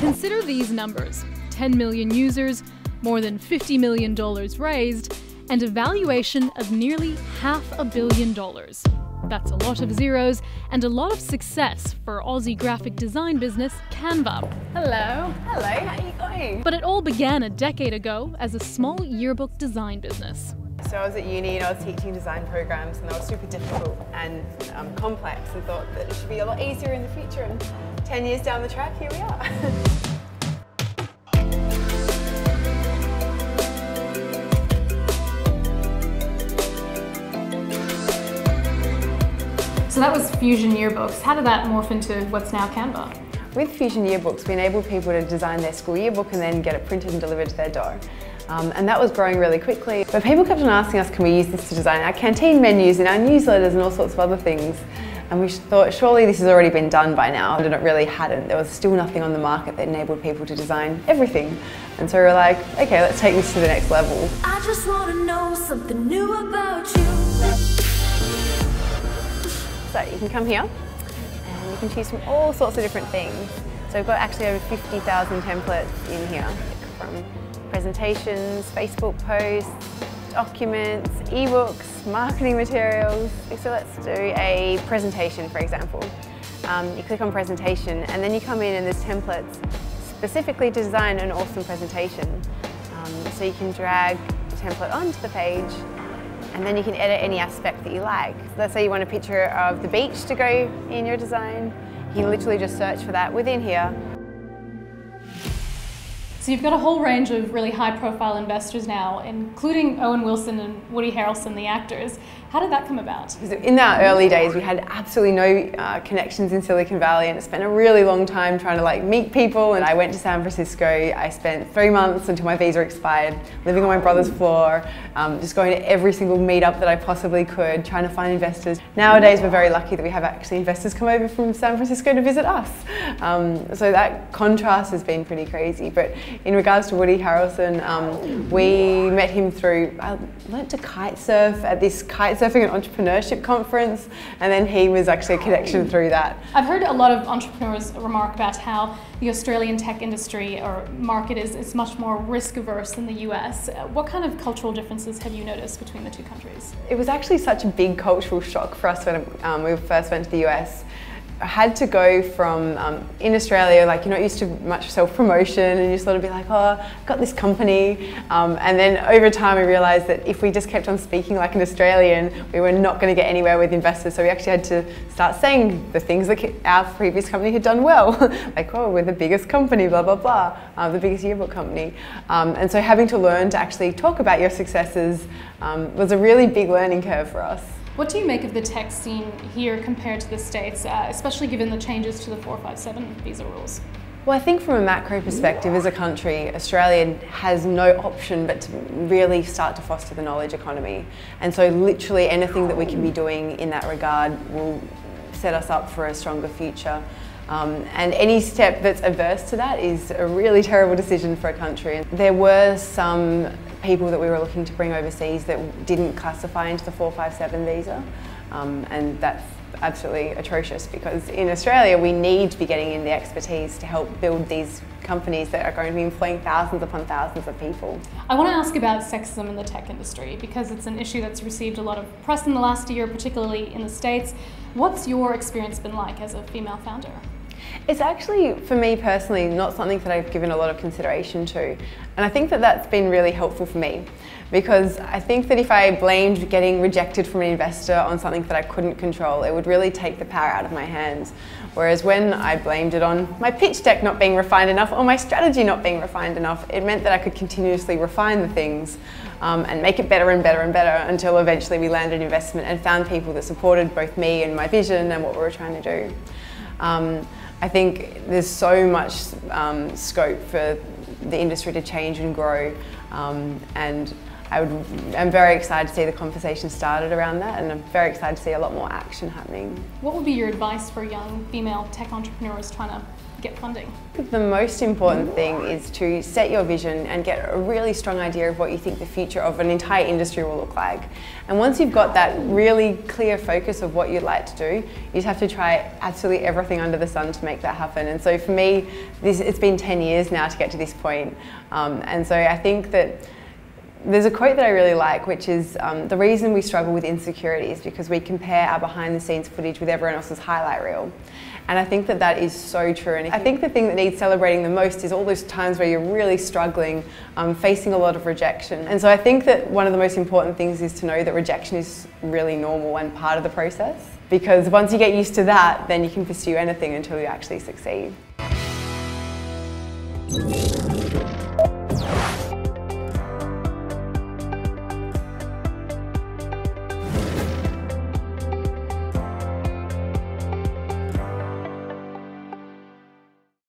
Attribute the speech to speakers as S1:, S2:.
S1: Consider these numbers: 10 million users, more than $50 million raised, and a valuation of nearly $500 million. That's a lot of zeros and a lot of success for Aussie graphic design business Canva.
S2: Hello. Hello, how are you going?
S1: But it all began a decade ago as a small yearbook design business.
S2: So I was at uni and I was teaching design programs, and they were super difficult and complex, and thought that it should be a lot easier in the future, and 10 years down the track, here we are.
S1: So that was Fusion Yearbooks. How did that morph into what's now Canva?
S2: With Fusion Yearbooks, we enabled people to design their school yearbook and then get it printed and delivered to their door. And that was growing really quickly. But people kept on asking us, can we use this to design our canteen menus and our newsletters and all sorts of other things? And we thought, surely this has already been done by now. And it really hadn't. There was still nothing on the market that enabled people to design everything. And so we were like, okay, let's take this to the next level.
S3: I just want to know something new about you.
S2: So you can come here and you can choose from all sorts of different things. So we've got actually over 50,000 templates in here, from presentations, Facebook posts, documents, ebooks, marketing materials. So let's do a presentation, for example. You click on presentation and then you come in and there's templates specifically to design an awesome presentation. So you can drag the template onto the page, and then you can edit any aspect that you like. So let's say you want a picture of the beach to go in your design. You can literally just search for that within here.
S1: So you've got a whole range of really high-profile investors now, including Owen Wilson and Woody Harrelson, the actors. How did that come about?
S2: In our early days, we had absolutely no connections in Silicon Valley, and it spent a really long time trying to meet people. And I went to San Francisco. I spent 3 months until my visa expired, living on my brother's floor, just going to every single meetup that I possibly could, trying to find investors. Nowadays, we're very lucky that we have actually investors come over from San Francisco to visit us. So that contrast has been pretty crazy. But in regards to Woody Harrelson, we met him through, I learnt to kite surf at this kite surfing and entrepreneurship conference, and then he was actually a connection through that.
S1: I've heard a lot of entrepreneurs remark about how the Australian tech industry or market is much more risk averse than the US. What kind of cultural differences have you noticed between the two countries?
S2: It was actually such a big cultural shock for us when we first went to the US. I had to go from, in Australia, you're not used to much self-promotion, and you sort of be like, oh, I've got this company. And then over time we realised that if we just kept on speaking like an Australian, we were not going to get anywhere with investors. So we actually had to start saying the things that our previous company had done well. Like, oh, we're the biggest company, blah, blah, blah, the biggest yearbook company. And so having to learn to actually talk about your successes was a really big learning curve for us.
S1: What do you make of the tech scene here compared to the States, especially given the changes to the 457 visa rules?
S2: Well, I think from a macro perspective as a country, Australia has no option but to really start to foster the knowledge economy. And so literally anything that we can be doing in that regard will set us up for a stronger future. And any step that's averse to that is a really terrible decision for a country. There were some people that we were looking to bring overseas that didn't classify into the 457 visa, and that's absolutely atrocious, because in Australia we need to be getting in the expertise to help build these companies that are going to be employing thousands upon thousands of people.
S1: I want to ask about sexism in the tech industry, because it's an issue that's received a lot of press in the last year, particularly in the States. What's your experience been like as a female founder?
S2: It's actually, for me personally, not something that I've given a lot of consideration to. And I think that that's been really helpful for me, because I think that if I blamed getting rejected from an investor on something that I couldn't control, it would really take the power out of my hands. Whereas when I blamed it on my pitch deck not being refined enough or my strategy not being refined enough, it meant that I could continuously refine the things and make it better and better and better, until eventually we landed investment and found people that supported both me and my vision and what we were trying to do. I think there's so much scope for the industry to change and grow, and I'm very excited to see the conversation started around that, and I'm very excited to see a lot more action happening.
S1: What would be your advice for young female tech entrepreneurs trying to get funding?
S2: The most important thing is to set your vision and get a really strong idea of what you think the future of an entire industry will look like. And once you've got that really clear focus of what you'd like to do, you just have to try absolutely everything under the sun to make that happen. And so for me, it's been 10 years now to get to this point. And so I think that there's a quote that I really like, which is, the reason we struggle with insecurity is because we compare our behind the scenes footage with everyone else's highlight reel. And I think that that is so true. And I think the thing that needs celebrating the most is all those times where you're really struggling, facing a lot of rejection. And so I think that one of the most important things is to know that rejection is really normal and part of the process. Because once you get used to that, then you can pursue anything until you actually succeed.